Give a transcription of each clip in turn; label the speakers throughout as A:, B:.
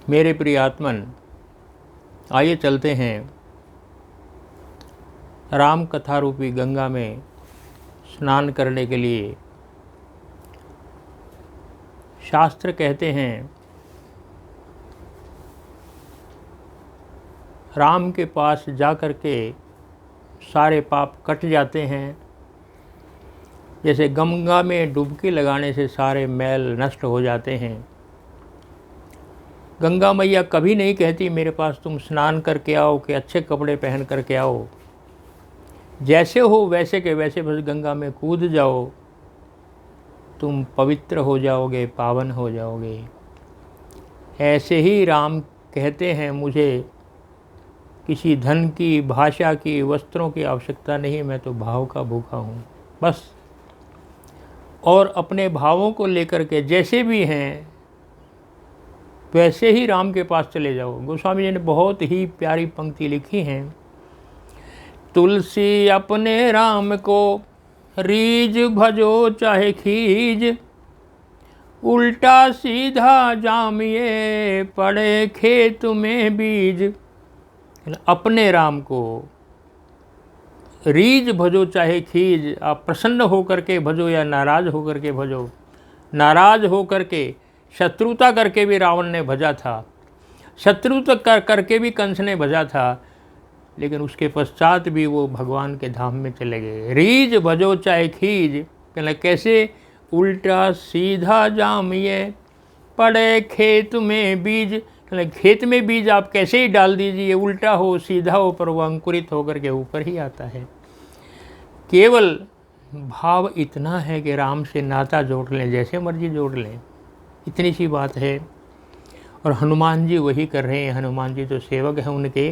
A: मेरे प्रिय आत्मन, आइए चलते हैं राम कथा रूपी गंगा में स्नान करने के लिए। शास्त्र कहते हैं राम के पास जाकर के सारे पाप कट जाते हैं, जैसे गंगा में डुबकी लगाने से सारे मैल नष्ट हो जाते हैं। गंगा मैया कभी नहीं कहती मेरे पास तुम स्नान करके आओ कि अच्छे कपड़े पहन करके आओ। जैसे हो वैसे के वैसे बस गंगा में कूद जाओ, तुम पवित्र हो जाओगे, पावन हो जाओगे। ऐसे ही राम कहते हैं मुझे किसी धन की, भाषा की, वस्त्रों की आवश्यकता नहीं, मैं तो भाव का भूखा हूँ बस। और अपने भावों को लेकर के जैसे भी हैं वैसे ही राम के पास चले जाओ। गोस्वामी जी ने बहुत ही प्यारी पंक्ति लिखी हैं। तुलसी अपने राम को रीज भजो चाहे खीज, उल्टा सीधा जामिए पड़े खेत में बीज। अपने राम को रीज भजो चाहे खीज, आप प्रसन्न होकर के भजो या नाराज होकर के भजो। नाराज होकर के, शत्रुता करके भी रावण ने भजा था, शत्रुता करके भी कंस ने भजा था, लेकिन उसके पश्चात भी वो भगवान के धाम में चले गए। रीज भजो चाहे खीज, कहना कैसे? उल्टा सीधा जामिए पड़े खेत में बीज। खेत में बीज आप कैसे ही डाल दीजिए, उल्टा हो सीधा हो, पर वो अंकुरित होकर के ऊपर ही आता है। केवल भाव इतना है कि राम से नाता जोड़ लें, जैसे मर्जी जोड़ लें, इतनी सी बात है। और हनुमान जी वही कर रहे हैं। हनुमान जी तो सेवक हैं उनके।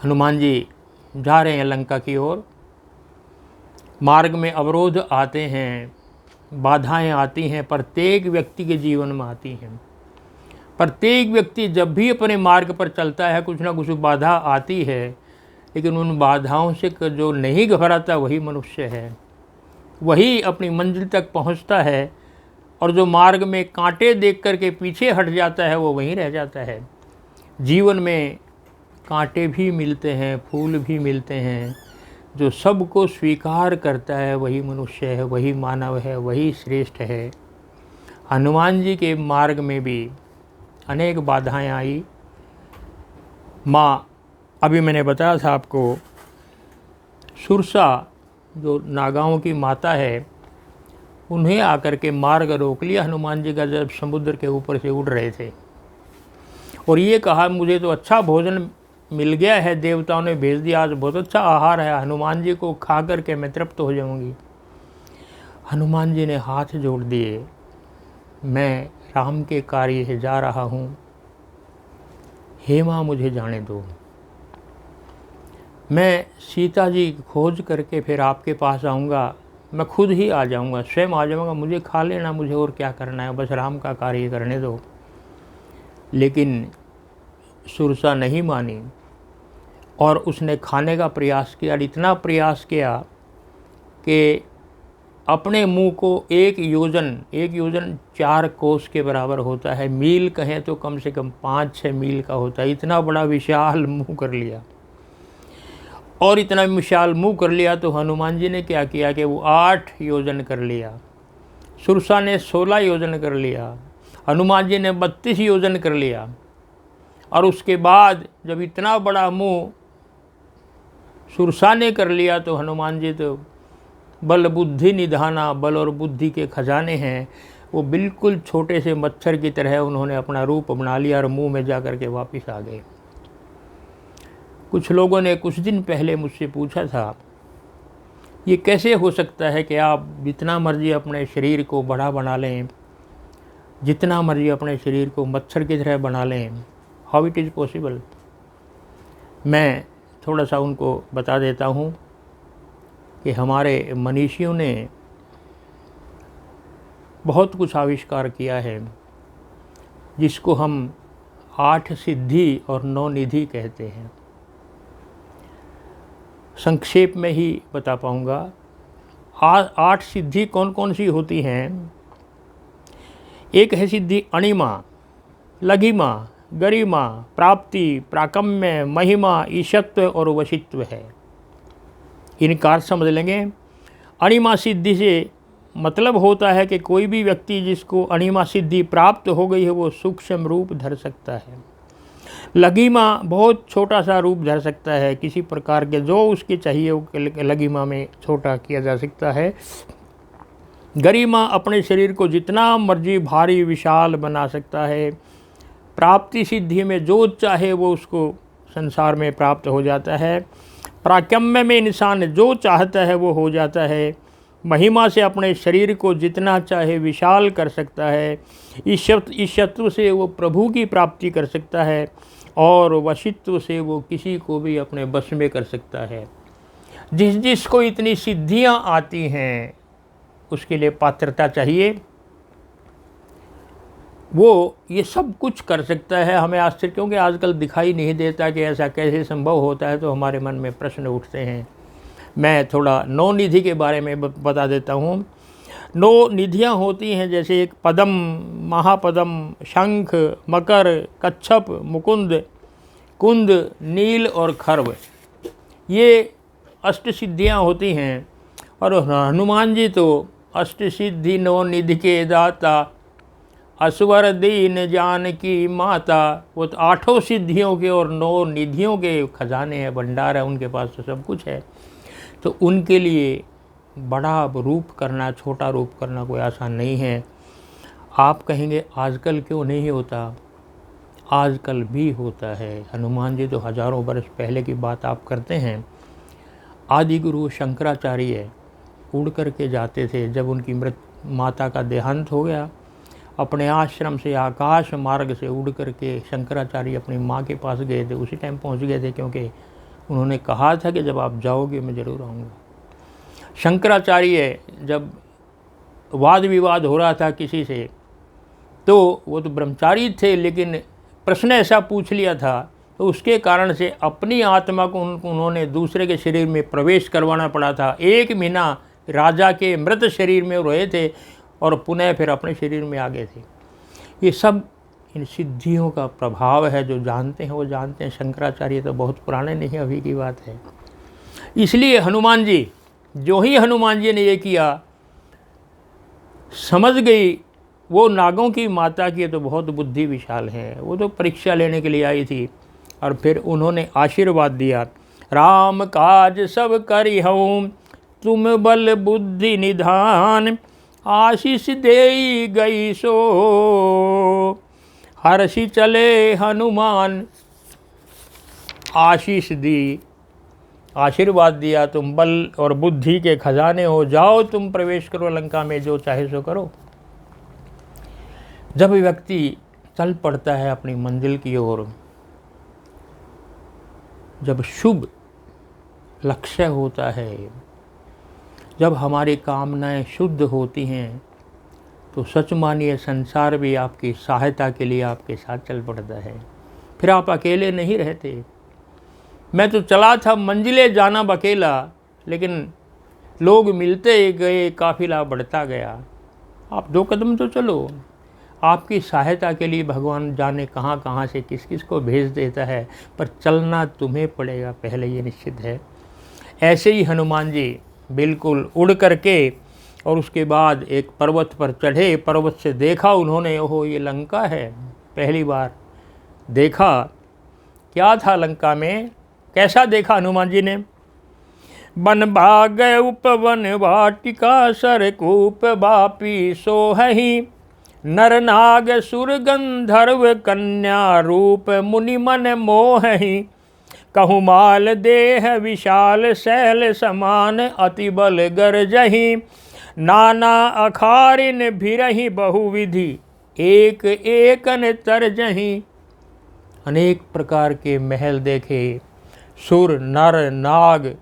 A: हनुमान जी जा रहे हैं लंका की ओर। मार्ग में अवरोध आते हैं, बाधाएं आती हैं, प्रत्येक व्यक्ति के जीवन में आती हैं। प्रत्येक व्यक्ति जब भी अपने मार्ग पर चलता है कुछ ना कुछ बाधा आती है, लेकिन उन बाधाओं से जो नहीं घबराता वही मनुष्य है, वही अपनी मंजिल तक पहुंचता है। और जो मार्ग में कांटे देख कर के पीछे हट जाता है वो वहीं रह जाता है। जीवन में कांटे भी मिलते हैं, फूल भी मिलते हैं। जो सबको स्वीकार करता है वही मनुष्य है, वही मानव है, वही श्रेष्ठ है। हनुमान जी के मार्ग में भी अनेक बाधाएं आई। माँ, अभी मैंने बताया था आपको, सुरसा जो नागाओं की माता है, उन्हें आकर के मार्ग रोक लिया हनुमान जी का जब समुद्र के ऊपर से उड़ रहे थे। और ये कहा मुझे तो अच्छा भोजन मिल गया है, देवताओं ने भेज दिया, आज बहुत अच्छा आहार है, हनुमान जी को खा करके मैं तृप्त हो जाऊंगी। हनुमान जी ने हाथ जोड़ दिए, मैं राम के कार्य से जा रहा हूँ, हे माँ मुझे जाने दो। मैं सीता जी खोज करके फिर आपके पास आऊँगा, मैं खुद ही आ जाऊँगा, स्वयं आ जाऊँगा, मुझे खा लेना, मुझे और क्या करना है, बस राम का कार्य करने दो। लेकिन सुरसा नहीं मानी और उसने खाने का प्रयास किया। इतना प्रयास किया कि अपने मुंह को एक योजन 4 कोस के बराबर होता है, मील कहें तो कम से कम 5-6 मील का होता है, इतना बड़ा विशाल मुंह कर लिया। और इतना विशाल मुंह कर लिया तो हनुमान जी ने क्या किया कि वो 8 योजन कर लिया, सुरसा ने 16 योजन कर लिया, हनुमान जी ने 32 योजन कर लिया। और उसके बाद जब इतना बड़ा मुंह सुरसा ने कर लिया तो हनुमान जी तो बल बुद्धि निधाना, बल और बुद्धि के खजाने हैं, वो बिल्कुल छोटे से मच्छर की तरह उन्होंने अपना रूप बना लिया और मुंह में जा कर के वापस आ गए। कुछ लोगों ने कुछ दिन पहले मुझसे पूछा था, ये कैसे हो सकता है कि आप जितना मर्जी अपने शरीर को बड़ा बना लें, जितना मर्जी अपने शरीर को मच्छर की तरह बना लें, हाउ इट इज़ पॉसिबल? मैं थोड़ा सा उनको बता देता हूँ कि हमारे मनीषियों ने बहुत कुछ आविष्कार किया है, जिसको हम 8 सिद्धि और 9 निधि कहते हैं। संक्षेप में ही बता पाऊँगा। 8 सिद्धि कौन कौन सी होती हैं? एक है सिद्धि अणिमा, लघिमा, गरिमा, प्राप्ति, प्राकम्य, महिमा, ईशत्व और वशित्व है। इनका अर्थ समझ लेंगे। अणिमा सिद्धि से मतलब होता है कि कोई भी व्यक्ति जिसको अणिमा सिद्धि प्राप्त हो गई है वो सूक्ष्म रूप धर सकता है। लघिमा बहुत छोटा सा रूप धर सकता है, किसी प्रकार के जो उसके चाहिए वो लघिमा में छोटा किया जा सकता है। गरिमा अपने शरीर को जितना मर्जी भारी विशाल बना सकता है। प्राप्ति सिद्धि में जो चाहे वो उसको संसार में प्राप्त हो जाता है। प्राकम्य में इंसान जो चाहता है वो हो जाता है। महिमा से अपने शरीर को जितना चाहे विशाल कर सकता है। ईशत्व से वो प्रभु की प्राप्ति कर सकता है और वशित्व से वो किसी को भी अपने बस में कर सकता है। जिसको इतनी सिद्धियां आती हैं उसके लिए पात्रता चाहिए, वो ये सब कुछ कर सकता है। हमें आश्चर्य क्योंकि आजकल दिखाई नहीं देता कि ऐसा कैसे संभव होता है, तो हमारे मन में प्रश्न उठते हैं। मैं थोड़ा 9 निधि के बारे में बता देता हूँ। 9 निधियाँ होती हैं, जैसे एक पदम, महापदम, शंख, मकर, कच्छप, मुकुंद, कुंद, नील और खर्व। ये अष्ट सिद्धियाँ होती हैं। और हनुमान जी तो अष्ट सिद्धि 9 निधि के दाता, असवर दीन जानकी माता। वो तो 8 सिद्धियों के और 9 निधियों के खजाने हैं, भंडार है उनके पास, तो सब कुछ है। तो उनके लिए बड़ा रूप करना, छोटा रूप करना कोई आसान नहीं है। आप कहेंगे आजकल क्यों नहीं होता? आजकल भी होता है। हनुमान जी तो हजारों वर्ष पहले की बात आप करते हैं। आदि गुरु शंकराचार्य उड़ करके जाते थे। जब उनकी माता का देहांत हो गया, अपने आश्रम से आकाश मार्ग से उड़ करके शंकराचार्य अपनी माँ के पास गए थे। उसी टाइम पहुँच गए थे, क्योंकि उन्होंने कहा था कि जब आप जाओगे मैं ज़रूर आऊँगा। शंकराचार्य जब वाद विवाद हो रहा था किसी से, तो वो तो ब्रह्मचारी थे, लेकिन प्रश्न ऐसा पूछ लिया था, तो उसके कारण से अपनी आत्मा को उन्होंने दूसरे के शरीर में प्रवेश करवाना पड़ा था। 1 महीना राजा के मृत शरीर में रहे थे और पुनः फिर अपने शरीर में आ गए थे। ये सब इन सिद्धियों का प्रभाव है। जो जानते हैं वो जानते हैं। शंकराचार्य तो बहुत पुराने नहीं, अभी की बात है। इसलिए हनुमान जी, जो ही हनुमान जी ने ये किया, समझ गई वो नागों की माता की तो बहुत बुद्धि विशाल है। वो तो परीक्षा लेने के लिए आई थी और फिर उन्होंने आशीर्वाद दिया, राम काज सब करिहऊँ तुम बल बुद्धि निधान, आशीष देई गई सो हर्षि चले हनुमान। आशीष दी, आशीर्वाद दिया, तुम बल और बुद्धि के खजाने हो, जाओ तुम प्रवेश करो लंका में, जो चाहे सो करो। जब व्यक्ति चल पड़ता है अपनी मंजिल की ओर, जब शुभ लक्ष्य होता है, जब हमारी कामनाएं शुद्ध होती हैं, तो सच मानिए संसार भी आपकी सहायता के लिए आपके साथ चल पड़ता है। फिर आप अकेले नहीं रहते। मैं तो चला था मंजिले जाना अकेला, लेकिन लोग मिलते गए, काफिला बढ़ता गया। आप 2 कदम तो चलो। आपकी सहायता के लिए भगवान जाने कहाँ कहाँ से किस किस को भेज देता है, पर चलना तुम्हें पड़ेगा पहले, ये निश्चित है। ऐसे ही हनुमान जी बिल्कुल उड़ करके और उसके बाद एक पर्वत पर चढ़े। पर्वत से देखा उन्होंने, ओहो ये लंका है। पहली बार देखा। क्या था लंका में, कैसा देखा हनुमान जी ने? बन भाग उपवन वाटिका, सरकूप बापी सोहहि, नर नाग सुर गंधर्व कन्या, रूप मुनि मन मोहहि, कहु माल देह विशाल शैल समान, अति बल गरजहि, नाना अखारिन भिरहि बहुविधि, एक एकन तरजहि। अनेक प्रकार के महल देखे, सुर नर नाग,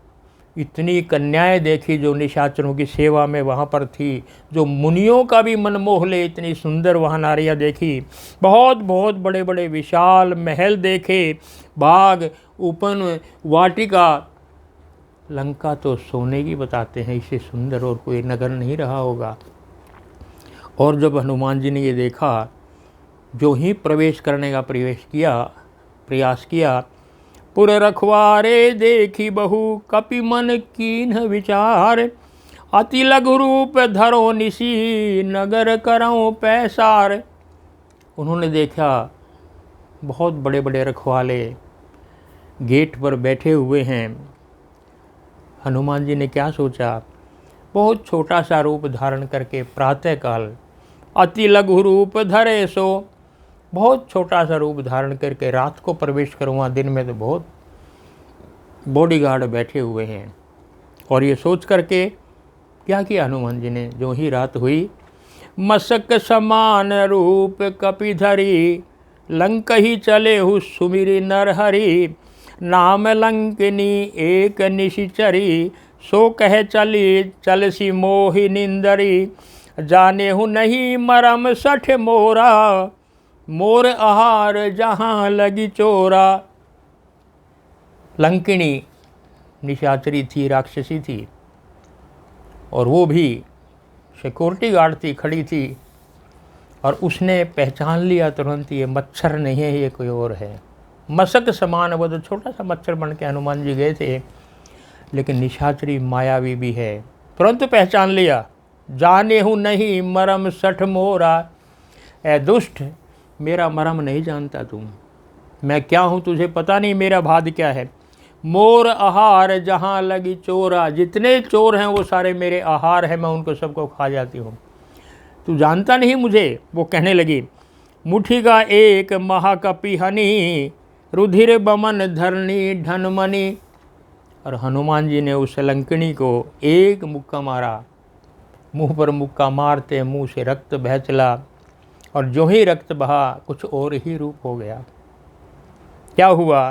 A: इतनी कन्याएं देखी जो निशाचरों की सेवा में वहाँ पर थी, जो मुनियों का भी मन मोह ले, इतनी सुंदर वहाँ नारियाँ देखी। बहुत बहुत बड़े बड़े विशाल महल देखे, बाग, उपवन, वाटिका। लंका तो सोने की बताते हैं, इससे सुंदर और कोई नगर नहीं रहा होगा। और जब हनुमान जी ने ये देखा जो ही प्रवेश करने का प्रयास किया, पुर रखवारे देखी बहु कपि मन कीन्ह विचार, अति लघु रूप धरो निसी नगर करऊँ पैसार। उन्होंने देखा बहुत बड़े बड़े रखवाले गेट पर बैठे हुए हैं। हनुमान जी ने क्या सोचा, बहुत छोटा सा रूप धारण करके प्रातःकाल अति लघु रूप धरे सो, बहुत छोटा सा रूप धारण करके रात को प्रवेश करूँगा, दिन में तो बहुत बॉडीगार्ड बैठे हुए हैं। और ये सोच करके क्या किया हनुमान जी ने, जो ही रात हुई, मसक समान रूप कपिधरी, लंक ही चले हु सुमिरी नरहरि, नाम लंकिनी एक निशिचरी, सो कह चली चलसी मोहि निंदरी, जाने हूँ नहीं मरम सठ मोरा, मोर आहार जहाँ लगी चोरा। लंकिनी निशाचरी थी, राक्षसी थी, और वो भी सिक्योरिटी गार्ड थी, खड़ी थी, और उसने पहचान लिया तुरंत, ये मच्छर नहीं है, ये कोई और है। मशक समान, वो तो छोटा सा मच्छर बन के हनुमान जी गए थे, लेकिन निशाचरी मायावी भी है, तुरंत पहचान लिया। जाने हूँ नहीं मरम सठ मोरा, ए दुष्ट, मेरा मरम नहीं जानता तुम, मैं क्या हूँ तुझे पता नहीं, मेरा भाद क्या है। मोर आहार जहाँ लगी चोरा, जितने चोर हैं वो सारे मेरे आहार हैं, मैं उनको सबको खा जाती हूँ, तू जानता नहीं मुझे। वो कहने लगी, मुठी का एक महाकपि हनी, रुधिर बमन धरणी ढनमणि। और हनुमान जी ने उस लंकिनी को एक मुक्का मारा, मुंह पर मुक्का मारते मुंह से रक्त बह चला, और जो ही रक्त बहा कुछ और ही रूप हो गया। क्या हुआ,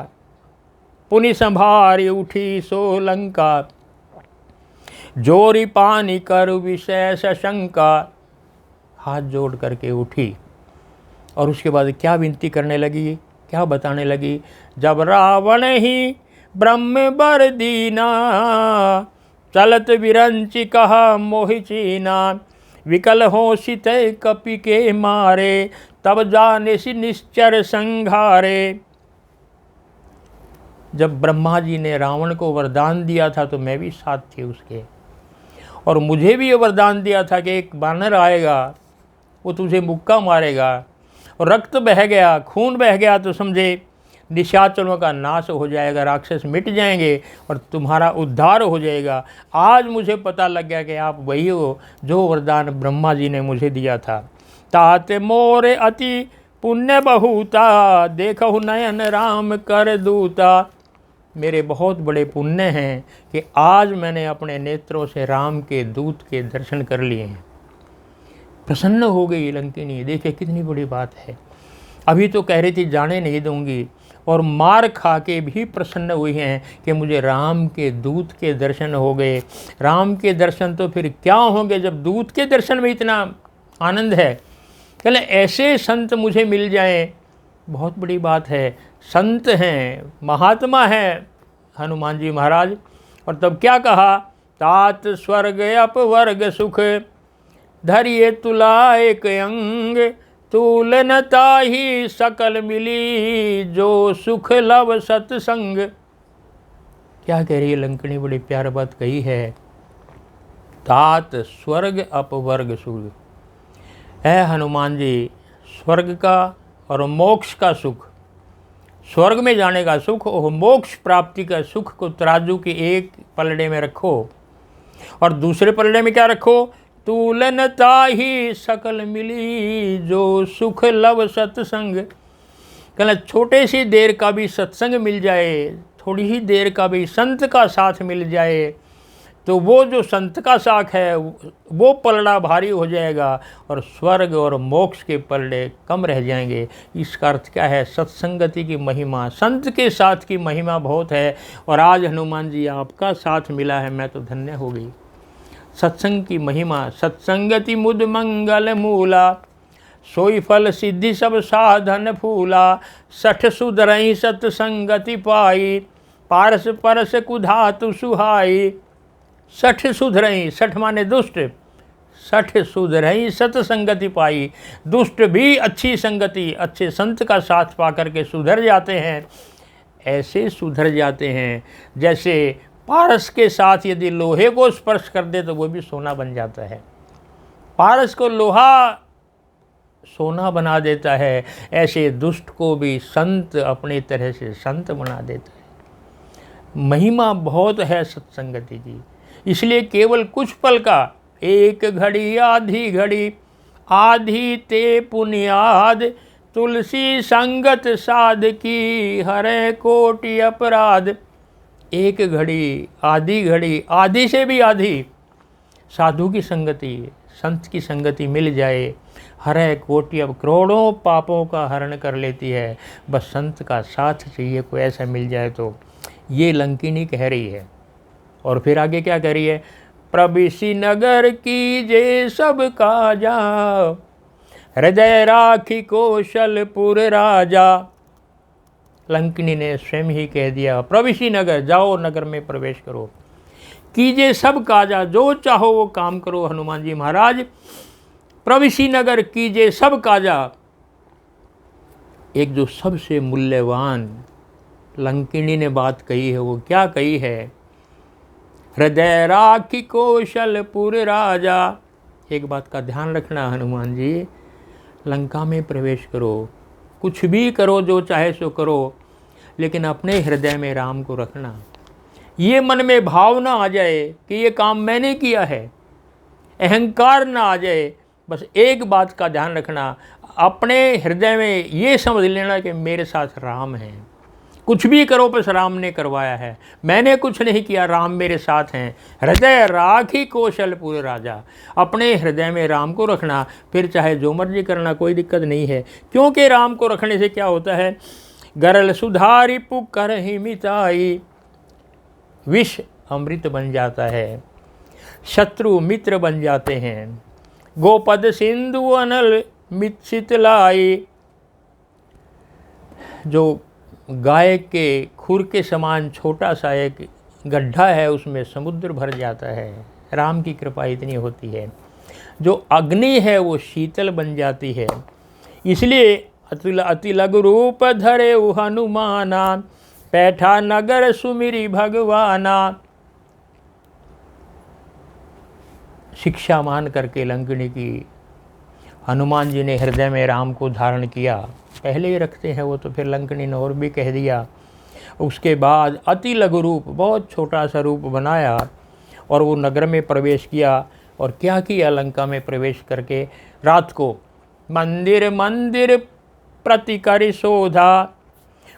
A: पुनि संभारी उठी सो लंका, जोरी पानी कर विशेष शंका। हाथ जोड़ करके उठी और उसके बाद क्या विनती करने लगी, क्या बताने लगी। जब रावण ही ब्रह्म बर दीना, चलत विरंचि कहा मोहि चीना, विकल हो सित कपि के मारे, तब जाने सी निश्चर संघारे। जब ब्रह्मा जी ने रावण को वरदान दिया था तो मैं भी साथ थी उसके, और मुझे भी ये वरदान दिया था कि एक बानर आएगा, वो तुझे मुक्का मारेगा, और रक्त बह गया, खून बह गया तो समझे निशाचरों का नाश हो जाएगा, राक्षस मिट जाएंगे और तुम्हारा उद्धार हो जाएगा। आज मुझे पता लग गया कि आप वही हो जो वरदान ब्रह्मा जी ने मुझे दिया था। तात मोरे अति पुण्य बहुता, देखहु नयन राम कर दूता। मेरे बहुत बड़े पुण्य हैं कि आज मैंने अपने नेत्रों से राम के दूत के दर्शन कर लिए हैं। प्रसन्न हो गई लंकिनी, देखिए कितनी बड़ी बात है। अभी तो कह रही थी जाने नहीं दूंगी, और मार खा के भी प्रसन्न हुई हैं कि मुझे राम के दूत के दर्शन हो गए। राम के दर्शन तो फिर क्या होंगे जब दूत के दर्शन में इतना आनंद है। चले ऐसे संत मुझे मिल जाएं, बहुत बड़ी बात है। संत हैं, महात्मा हैं हनुमान जी महाराज। और तब क्या कहा, तात स्वर्ग अपवर्ग सुख, धरिए तुला एक अंग, तुलनता ही सकल मिली, जो सुख लव सत्संग। क्या कह रही है लंकिनी, बड़ी प्यार बात कही है। तात स्वर्ग अपवर्ग सुख है हनुमान जी, स्वर्ग का और मोक्ष का सुख, स्वर्ग में जाने का सुख और मोक्ष प्राप्ति का सुख को तराजू के एक पलड़े में रखो, और दूसरे पलड़े में क्या रखो, तुलनता ही सकल मिली, जो सुख लव सत्संग। कहना छोटे सी देर का भी सत्संग मिल जाए, थोड़ी ही देर का भी संत का साथ मिल जाए, तो वो जो संत का साथ है वो पलड़ा भारी हो जाएगा और स्वर्ग और मोक्ष के पलड़े कम रह जाएंगे। इसका अर्थ क्या है, सत्संगति की महिमा, संत के साथ की महिमा बहुत है। और आज हनुमान जी आपका साथ मिला है, मैं तो धन्य हो गई। सत्संग की महिमा, सत्संगति मुद मंगल मूला, सोई फल सिद्धि सब साधन फूला, सठ सुधरई सत्संगति पाई, पारस परस कुधातु सुहाई। सठ सुधरई, सठ माने दुष्ट, सठ सुधरई सतसंगति पाई। दुष्ट भी अच्छी संगति, अच्छे संत का साथ पा करके सुधर जाते हैं। ऐसे सुधर जाते हैं जैसे पारस के साथ यदि लोहे को स्पर्श कर दे तो वो भी सोना बन जाता है। पारस को लोहा सोना बना देता है, ऐसे दुष्ट को भी संत अपनी तरह से संत बना देता है। महिमा बहुत है सत्संगति की। इसलिए केवल कुछ पल का, एक घड़ी आधी घड़ी, आधी ते पुनियाद, तुलसी संगत साध की, हरे कोटि अपराध। एक घड़ी, आधी से भी आधी साधु की संगति, संत की संगति मिल जाए, हरे कोटि, अब करोड़ों पापों का हरण कर लेती है। बस संत का साथ चाहिए, कोई ऐसा मिल जाए तो। ये लंकिनी कह रही है। और फिर आगे क्या कह रही है? प्रविशि नगर कीजे सब काजा, हृदय राखी कौशलपुर राजा। लंकिनी ने स्वयं ही कह दिया, प्रविशि नगर, जाओ नगर में प्रवेश करो। कीजिए सब काजा, जो चाहो वो काम करो हनुमान जी महाराज। प्रविशि नगर कीजिए सब काजा। एक जो सबसे मूल्यवान लंकिनी ने बात कही है, वो क्या कही है? हृदय राखी कौशलपुर राजा। एक बात का ध्यान रखना हनुमान जी, लंका में प्रवेश करो, कुछ भी करो, जो चाहे सो करो, लेकिन अपने हृदय में राम को रखना। ये मन में भावना आ जाए कि ये काम मैंने किया है, अहंकार ना आ जाए। बस एक बात का ध्यान रखना, अपने हृदय में ये समझ लेना कि मेरे साथ राम है। कुछ भी करो बस राम ने करवाया है, मैंने कुछ नहीं किया, राम मेरे साथ हैं। हृदय राखी कौशलपुर राजा। अपने हृदय में राम को रखना, फिर चाहे जो मर्जी करना, कोई दिक्कत नहीं है। क्योंकि राम को रखने से क्या होता है? गरल सुधारी पुकर ही मिताई, विष अमृत बन जाता है, शत्रु मित्र बन जाते हैं। गोपद सिंधु अनल मित लाई, जो गाय के खुर के समान छोटा सा एक गड्ढा है, उसमें समुद्र भर जाता है। राम की कृपा इतनी होती है। जो अग्नि है वो शीतल बन जाती है। इसलिए अति लघु रूप धरे हनुमाना, पैठा नगर सुमिरी भगवाना। शिक्षा मान करके लंकिनी की हनुमान जी ने हृदय में राम को धारण किया। पहले ही रखते हैं वो, तो फिर लंकिनी ने और भी कह दिया। उसके बाद अति लघु रूप, बहुत छोटा सा रूप बनाया और वो नगर में प्रवेश किया। और क्या किया लंका में प्रवेश करके? रात को मंदिर मंदिर प्रति करि शोधा,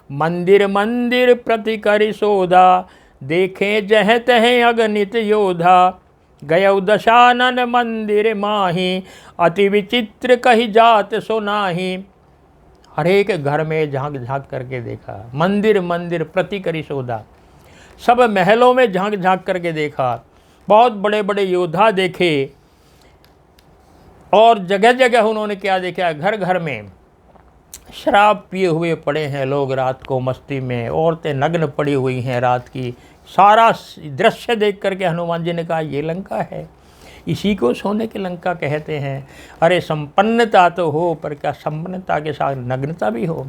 A: मंदिर मंदिर प्रति करि शोधा, देखे जह तह अगणित योधा। गयौ दशानन मंदिर माही, अति विचित्र कही जात सो नाही। हर एक घर में झांक झांक करके देखा, मंदिर मंदिर प्रति करि शोधा, सब महलों में झांक झांक करके देखा। बहुत बड़े बड़े योद्धा देखे। और जगह जगह उन्होंने क्या देखा? घर घर में शराब पिए हुए पड़े हैं लोग रात को मस्ती में, औरतें नग्न पड़ी हुई हैं रात की। सारा दृश्य देख करके हनुमान जी ने कहा ये लंका है, इसी को सोने की लंका कहते हैं। अरे संपन्नता तो हो, पर क्या संपन्नता के साथ नग्नता भी हो?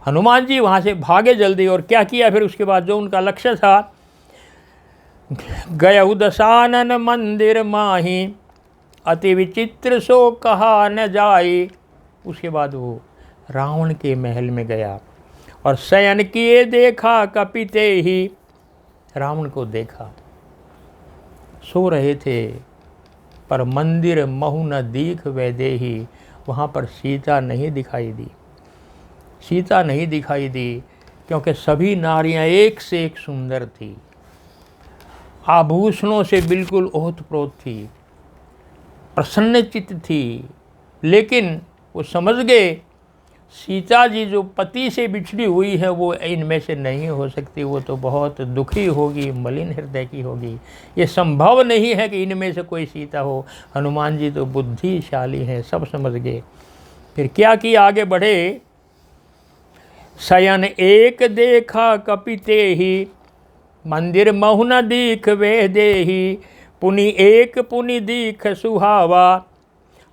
A: हनुमान जी वहाँ से भागे जल्दी। और क्या किया फिर उसके बाद? जो उनका लक्ष्य था, गयौ दशानन मंदिर माही, अति विचित्र सो कहा न जाई। उसके बाद वो रावण के महल में गया और शयन किए देखा कपिते ही। रावण को देखा, सो रहे थे, पर मंदिर महु न दीख वैदेही। वहाँ पर सीता नहीं दिखाई दी। सीता नहीं दिखाई दी क्योंकि सभी नारियां एक से एक सुंदर थी, आभूषणों से बिल्कुल ओतप्रोत थी, प्रसन्नचित्त थी। लेकिन वो समझ गए सीता जी जो पति से बिछड़ी हुई है वो इनमें से नहीं हो सकती, वो तो बहुत दुखी होगी, मलिन हृदय की होगी। ये संभव नहीं है कि इनमें से कोई सीता हो। हनुमान जी तो बुद्धिशाली हैं, सब समझ गए। फिर क्या किया? आगे बढ़े। शयन एक देखा कपिते ही, मंदिर महु न दीख वे देही। पुनि एक पुनि दीख सुहावा,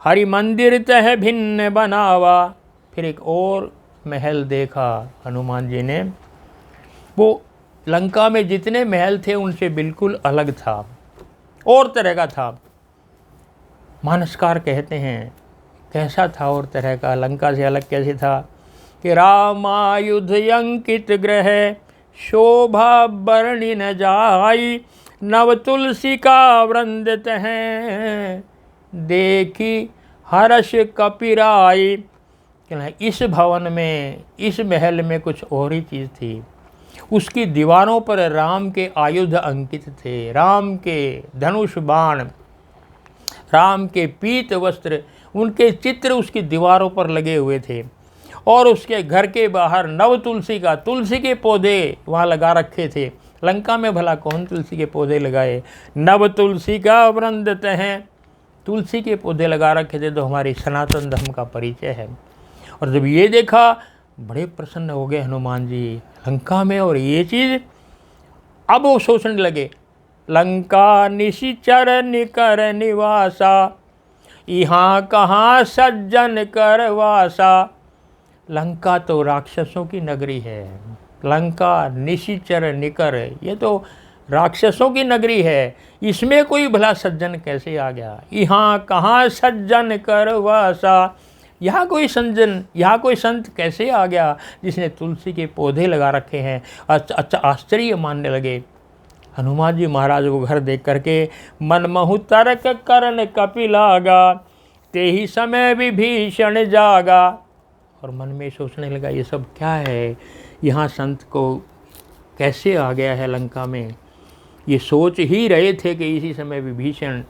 A: हरि मंदिर तह भिन्न बनावा। फिर एक और महल देखा हनुमान जी ने, वो लंका में जितने महल थे उनसे बिल्कुल अलग था, और तरह का था। मानसकार कहते हैं कैसा था और तरह का, लंका से अलग कैसे था कि रामायुध अंकित ग्रह, शोभा बरणी न जाई, नव तुलसी का वृंद तह, देखी हर्ष कपिराई। इस भवन में, इस महल में कुछ और ही चीज़ थी। उसकी दीवारों पर राम के आयुध अंकित थे, राम के धनुष बाण, राम के पीत वस्त्र, उनके चित्र उसकी दीवारों पर लगे हुए थे। और उसके घर के बाहर नव तुलसी के पौधे वहाँ लगा रखे थे। लंका में भला कौन तुलसी के पौधे लगाए? नव तुलसी का वृंद तह, तुलसी के पौधे लगा रखे थे, तो हमारी सनातन धर्म का परिचय है। और जब ये देखा बड़े प्रसन्न हो गए हनुमान जी लंका में, और ये चीज़ अब वो सोचने लगे, लंका निशिचर निकर निवासा, यहाँ कहाँ सज्जन कर वासा। लंका तो राक्षसों की नगरी है, लंका निशिचर निकर, ये तो राक्षसों की नगरी है, इसमें कोई भला सज्जन कैसे आ गया? यहाँ कहाँ सज्जन कर वासा, यहाँ कोई सज्जन, यहाँ कोई संत कैसे आ गया जिसने तुलसी के पौधे लगा रखे हैं? अच्छा, आश्चर्य मानने लगे। हनुमान जी महाराज को घर देख करके मनमहु तर्क करन कपि लागा, ते ही समय विभीषण जागा। और मन में सोचने लगा ये सब क्या है, यहाँ संत को कैसे आ गया है लंका में? ये सोच ही रहे थे कि इसी समय विभीषण,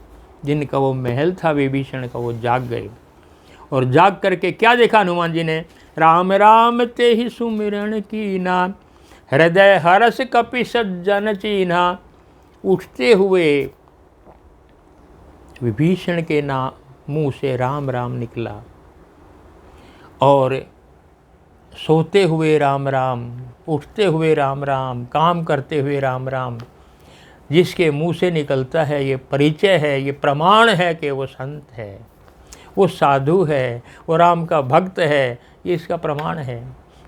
A: जिनका वो महल था विभीषण का, वो जाग गए। और जाग करके क्या देखा हनुमान जी ने? राम राम ते ही सुमिरन कीना, हृदय हरस कपि सज्जन चीन्हा। उठते हुए विभीषण के मुँह से राम राम निकला, और सोते हुए राम राम, उठते हुए राम राम, काम करते हुए राम राम। जिसके मुंह से निकलता है ये परिचय है, ये प्रमाण है कि वो संत है, वो साधु है, वो राम का भक्त है, ये इसका प्रमाण है।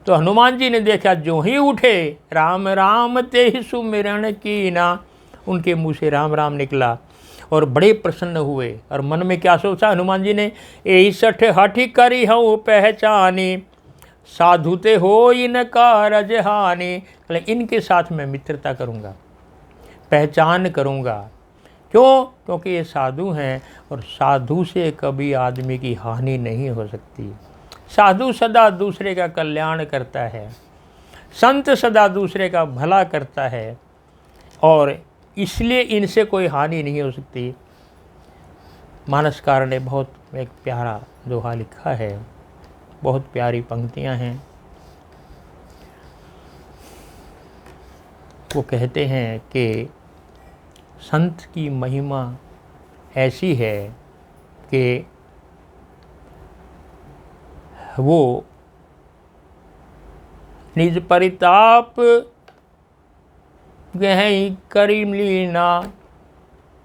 A: तो हनुमान जी ने देखा, जो ही उठे राम राम ते ही सुमिरन कीना, उनके मुंह से राम राम निकला, और बड़े प्रसन्न हुए। और मन में क्या सोचा हनुमान जी ने? यही सठ हठ करी हूँ पहचानी, साधुते हो इनका रजहानी। इनके साथ मैं मित्रता करूँगा, पहचान करूँगा। क्यों? क्योंकि ये साधु हैं, और साधु से कभी आदमी की हानि नहीं हो सकती। साधु सदा दूसरे का कल्याण करता है, संत सदा दूसरे का भला करता है, और इसलिए इनसे कोई हानि नहीं हो सकती। मानसकार ने बहुत एक प्यारा दोहा लिखा है, बहुत प्यारी पंक्तियां हैं। वो कहते हैं कि संत की महिमा ऐसी है कि वो निज परिताप गहई करीम लीना।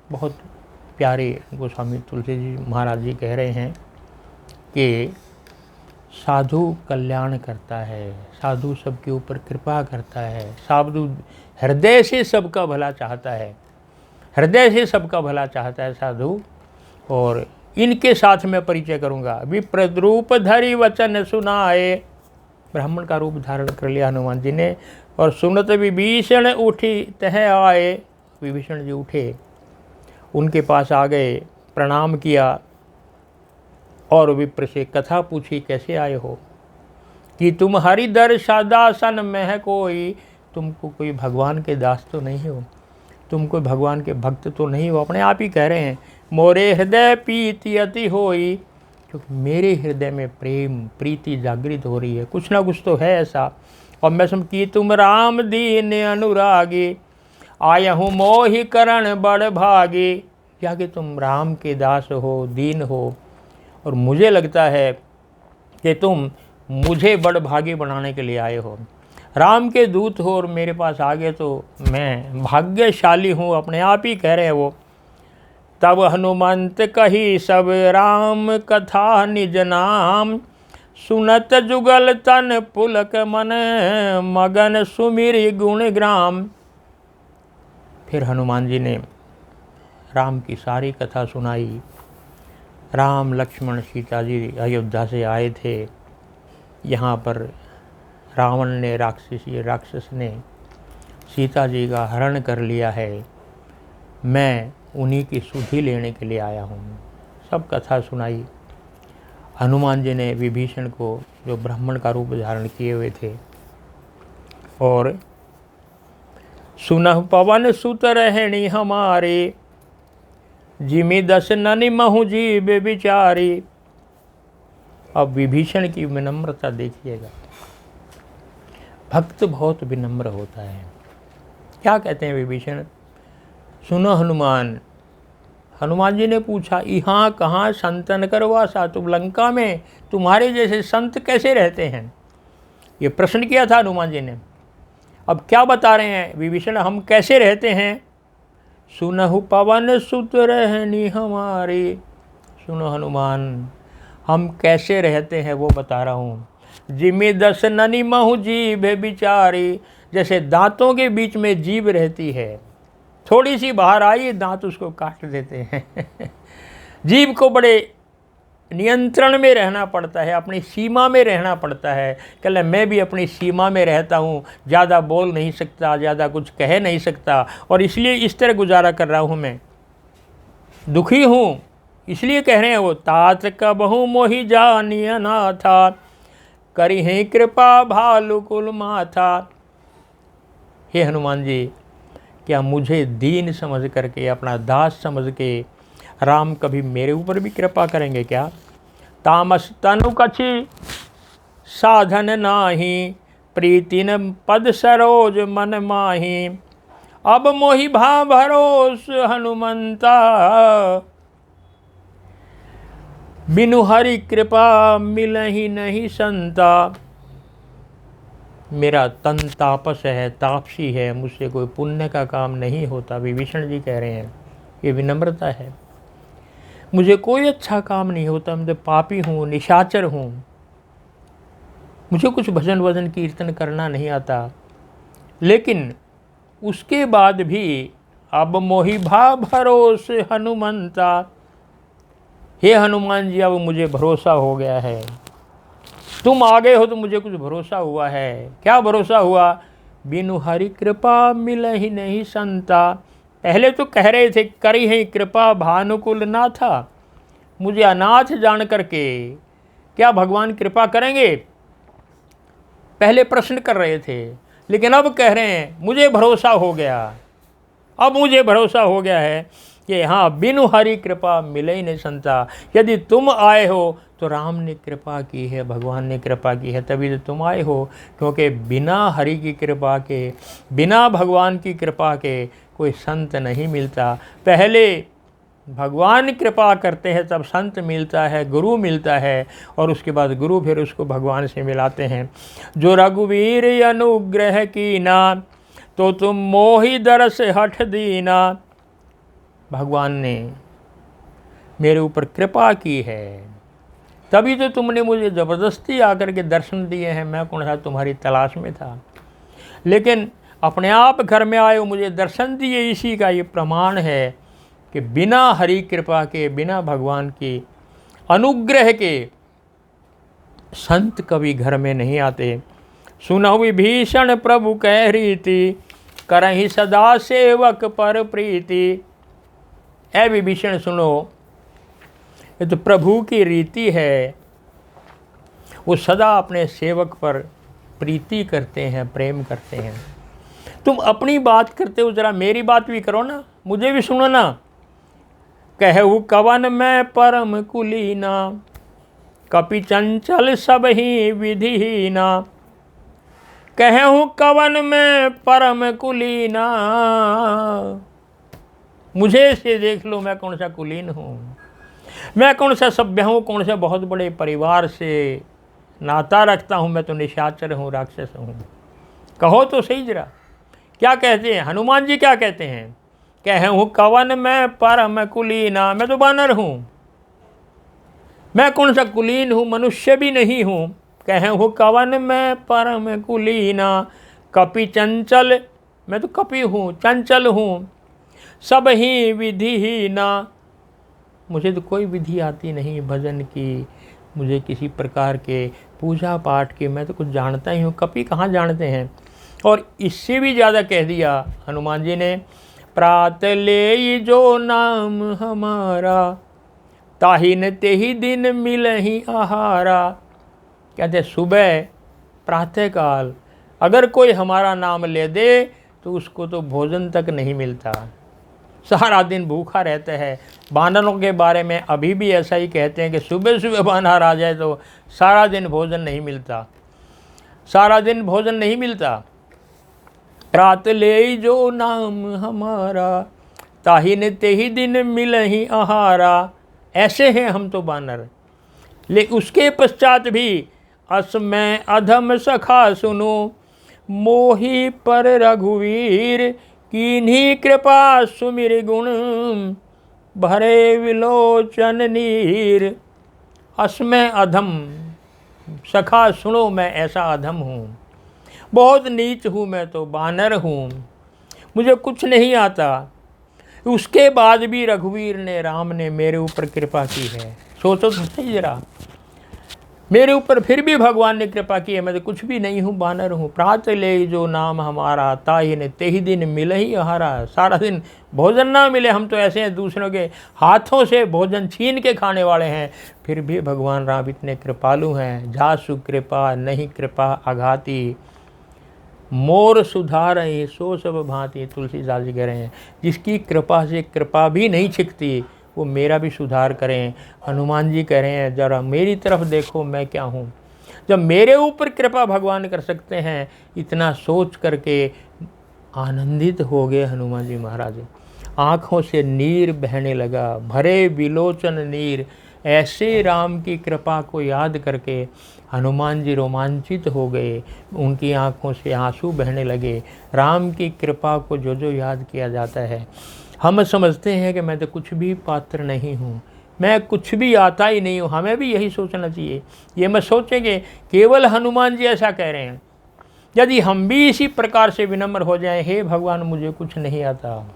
A: बहुत प्यारे गोस्वामी तुलसी जी महाराज जी कह रहे हैं कि साधु कल्याण करता है, साधु सबके ऊपर कृपा करता है, साधु हृदय से सबका भला चाहता है, हृदय से सबका भला चाहता है साधु। और इनके साथ मैं परिचय करूँगा। विप्रद्रूप धरि वचन सुनाए, ब्राह्मण का रूप धारण कर लिया हनुमान जी ने। और सुनत विभीषण उठी तह आए, विभीषण जी उठे, उनके पास आ गए, प्रणाम किया, और विप्र से कथा पूछी, कैसे आए हो? कि तुम हरिदर सदासन में कोई, तुमको कोई भगवान के दास तो नहीं हो, तुम कोई भगवान के भक्त तो नहीं हो। अपने आप ही कह रहे हैं, मोरे हृदय प्रीति अति होई, क्योंकि मेरे हृदय में प्रेम प्रीति जागृत हो रही है, कुछ ना कुछ तो है ऐसा। और मैं समझ कि तुम राम दीन अनुरागी, आया हूँ मोहि करण बड़ भागी। क्या कि तुम राम के दास हो, दीन हो, और मुझे लगता है कि तुम मुझे बड़ भागी बनाने के लिए आए हो। राम के दूत हो और मेरे पास आ गए, तो मैं भाग्यशाली हूँ, अपने आप ही कह रहे हैं वो। तब हनुमंत कही सब राम कथा निज नाम, सुनत जुगल तन पुलक मन, मगन सुमिरि गुण ग्राम। फिर हनुमान जी ने राम की सारी कथा सुनाई। राम लक्ष्मण सीता जी अयोध्या से आए थे। यहाँ पर रावण ने राक्षस ने सीता जी का हरण कर लिया है। मैं उन्हीं की सुधि लेने के लिए आया हूँ। सब कथा सुनाई। हनुमान जी ने विभीषण को, जो ब्राह्मण का रूप धारण किए हुए थे, और सुनह पवन सुत रहणी हमारे, जिमि दस ननि महु जीव विचारी। अब विभीषण की विनम्रता देखिएगा। भक्त बहुत विनम्र होता है। क्या कहते हैं विभीषण? सुनो हनुमान। हनुमान जी ने पूछा, यहाँ कहाँ संतन करवासा, तुम लंका में तुम्हारे जैसे संत कैसे रहते हैं? ये प्रश्न किया था हनुमान जी ने। अब क्या बता रहे हैं विभीषण, हम कैसे रहते हैं? सुनहु पवन सुत रहनी हमारी। सुनो हनुमान, हम कैसे रहते हैं वो बता रहा हूँ। जिमि दस ननि महु जीभ बिचारी, जैसे दांतों के बीच में जीभ रहती है, थोड़ी सी बाहर आई दांत उसको काट देते हैं। जीभ को बड़े नियंत्रण में रहना पड़ता है, अपनी सीमा में रहना पड़ता है। कहले मैं भी अपनी सीमा में रहता हूँ, ज़्यादा बोल नहीं सकता, ज़्यादा कुछ कह नहीं सकता, और इसलिए इस तरह गुजारा कर रहा हूँ। मैं दुखी हूँ, इसलिए कह रहे हैं वो, तात कबहु मोहि जानिय नाथा, करी हैं कृपा भालु कुल माथा। हे हनुमान जी, क्या मुझे दीन समझ करके, अपना दास समझ के राम कभी मेरे ऊपर भी कृपा करेंगे क्या? तामस तनु कछि साधन नाही, प्रीतिन पद सरोज मन माही। अब मोहि भा भरोस हनुमंता, बिनु हरि कृपा मिलहि नहीं संता। मेरा तन तापस है, तापसी है, मुझसे कोई पुण्य का काम नहीं होता। विभीषण जी कह रहे हैं, ये विनम्रता है। मुझे कोई अच्छा काम नहीं होता, मैं तो पापी हूँ, निशाचर हूँ, मुझे कुछ भजन वजन कीर्तन करना नहीं आता। लेकिन उसके बाद भी अब मोहि भा भरोस हनुमंता, हे हनुमान जी, अब मुझे भरोसा हो गया है। तुम आ गए हो तो मुझे कुछ भरोसा हुआ है। क्या भरोसा हुआ? बिनु हरि कृपा मिलहि नहीं संता। पहले तो कह रहे थे करी है कृपा भानुकुल नाथा, मुझे अनाथ जान करके क्या भगवान कृपा करेंगे? पहले प्रश्न कर रहे थे, लेकिन अब कह रहे हैं मुझे भरोसा हो गया। अब मुझे भरोसा हो गया है कि हाँ, बिनु हरि कृपा मिले ही नहीं संता। यदि तुम आए हो तो राम ने कृपा की है, भगवान ने कृपा की है, तभी तो तुम आए हो। क्योंकि बिना हरि की कृपा के, बिना भगवान की कृपा के कोई संत नहीं मिलता। पहले भगवान कृपा करते हैं तब संत मिलता है, गुरु मिलता है, और उसके बाद गुरु फिर उसको भगवान से मिलाते हैं। जो रघुवीर अनुग्रह कीना, तो तुम मोहि दरस हठ दीना। भगवान ने मेरे ऊपर कृपा की है, तभी तो तुमने मुझे ज़बरदस्ती आकर के दर्शन दिए हैं। मैं कौन सा तुम्हारी तलाश में था, लेकिन अपने आप घर में आए हो, मुझे दर्शन दिए। इसी का ये प्रमाण है कि बिना हरि कृपा के, बिना भगवान की अनुग्रह के संत कभी घर में नहीं आते। सुनहु विभीषण प्रभु कह रीति, करहि सदा सेवक पर प्रीति। ऐ विभीषण सुनो, ये तो प्रभु की रीति है, वो सदा अपने सेवक पर प्रीति करते हैं, प्रेम करते हैं। तुम अपनी बात करते हो, जरा मेरी बात भी करो ना, मुझे भी सुनो ना। कहु कवन मैं परम कुलीना, कपि चंचल सब ही विधिहीना। कहूँ कवन मैं परम कुलीना, मुझे से देख लो, मैं कौन सा कुलीन हूँ, मैं कौन सा सभ्य हूँ, कौन सा बहुत बड़े परिवार से नाता रखता हूँ। मैं तो निशाचर हूँ, राक्षस हूँ। कहो तो सही जरा, क्या कहते हैं हनुमान जी? क्या कहते हैं? कहूँ कवन मैं परम कुलीना। मैं तो बानर हूँ, मैं कौन सा कुलीन हूँ, मनुष्य भी नहीं हूँ। कहूँ कवन मैं परम कुलीना। कपि चंचल, मैं तो कपि हूँ, चंचल हूँ। सब ही विधि ही ना, मुझे तो कोई विधि आती नहीं भजन की, मुझे किसी प्रकार के पूजा पाठ की मैं तो कुछ जानता ही हूँ। कपि कहाँ जानते हैं। और इससे भी ज़्यादा कह दिया हनुमान जी ने, प्रात ले जो नाम हमारा, ताहि न तेहि दिन मिलहि आहारा। कहते सुबह प्रातःकाल अगर कोई हमारा नाम ले दे तो उसको तो भोजन तक नहीं मिलता, सारा दिन भूखा रहता है। बानरों के बारे में अभी भी ऐसा ही कहते हैं कि सुबह सुबह बानर आ जाए तो सारा दिन भोजन नहीं मिलता, सारा दिन भोजन नहीं मिलता। प्रात ले जो नाम हमारा, ताहि न तेहि दिन मिलहि आहारा। ऐसे हैं हम तो बानर। ले उसके पश्चात भी असमय अधम सखा सुनो, मोहि पर रघुवीर कीन्ही कृपा सुमिर गुण, भरे विलोचन नीर। असमय अधम सखा सुनो, मैं ऐसा अधम हूँ, बहुत नीच हूँ, मैं तो बानर हूँ, मुझे कुछ नहीं आता। उसके बाद भी रघुवीर ने, राम ने मेरे ऊपर कृपा की है। सोचो तो सही जरा, मेरे ऊपर फिर भी भगवान ने कृपा की है। मैं तो कुछ भी नहीं हूँ, बानर हूँ। प्रात ले जो नाम हमारा, ताहि ने तेहि दिन मिले ही आहारा। सारा दिन भोजन ना मिले, हम तो ऐसे हैं दूसरों के हाथों से भोजन छीन के खाने वाले हैं, फिर भी भगवान राम इतने कृपालु हैं। जासु कृपा नहीं कृपा आघाती, मोर सुधारहि सो सब भांति। तुलसीदास जी कह रहे हैं जिसकी कृपा से कृपा भी नहीं छिकती वो मेरा भी सुधार करें। हनुमान जी कह रहे हैं जरा मेरी तरफ देखो मैं क्या हूँ। जब मेरे ऊपर कृपा भगवान कर सकते हैं, इतना सोच करके आनंदित हो गए हनुमान जी महाराज। आँखों से नीर बहने लगा, भरे विलोचन नीर। ऐसे राम की कृपा को याद करके हनुमान जी रोमांचित हो गए, उनकी आँखों से आंसू बहने लगे। राम की कृपा को जो जो याद किया जाता है, हम समझते हैं कि मैं तो कुछ भी पात्र नहीं हूँ, मैं कुछ भी आता ही नहीं हूँ। हमें भी यही सोचना चाहिए। ये मत सोचेंगे केवल हनुमान जी ऐसा कह रहे हैं। यदि हम भी इसी प्रकार से विनम्र हो जाएं, हे भगवान मुझे कुछ नहीं आता,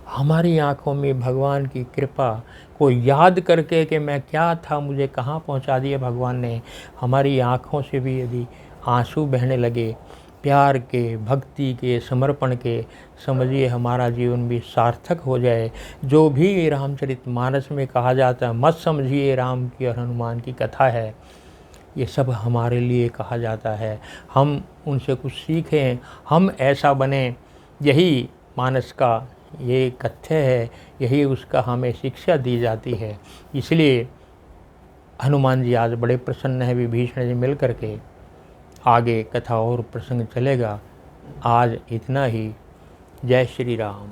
A: हमारी आँखों में भगवान की कृपा को याद करके कि मैं क्या था, मुझे कहाँ पहुँचा दिया भगवान ने, हमारी आँखों से भी यदि आंसू बहने लगे प्यार के, भक्ति के, समर्पण के, समझिए हमारा जीवन भी सार्थक हो जाए। जो भी रामचरितमानस में कहा जाता है, मत समझिए राम की और हनुमान की कथा है, ये सब हमारे लिए कहा जाता है। हम उनसे कुछ सीखें, हम ऐसा बने, यही मानस का ये कथ्य है, यही उसका हमें शिक्षा दी जाती है। इसलिए हनुमान जी आज बड़े प्रसन्न हैं विभीषण जी मिल करके। आगे कथा और प्रसंग चलेगा। आज इतना ही। जय श्री राम।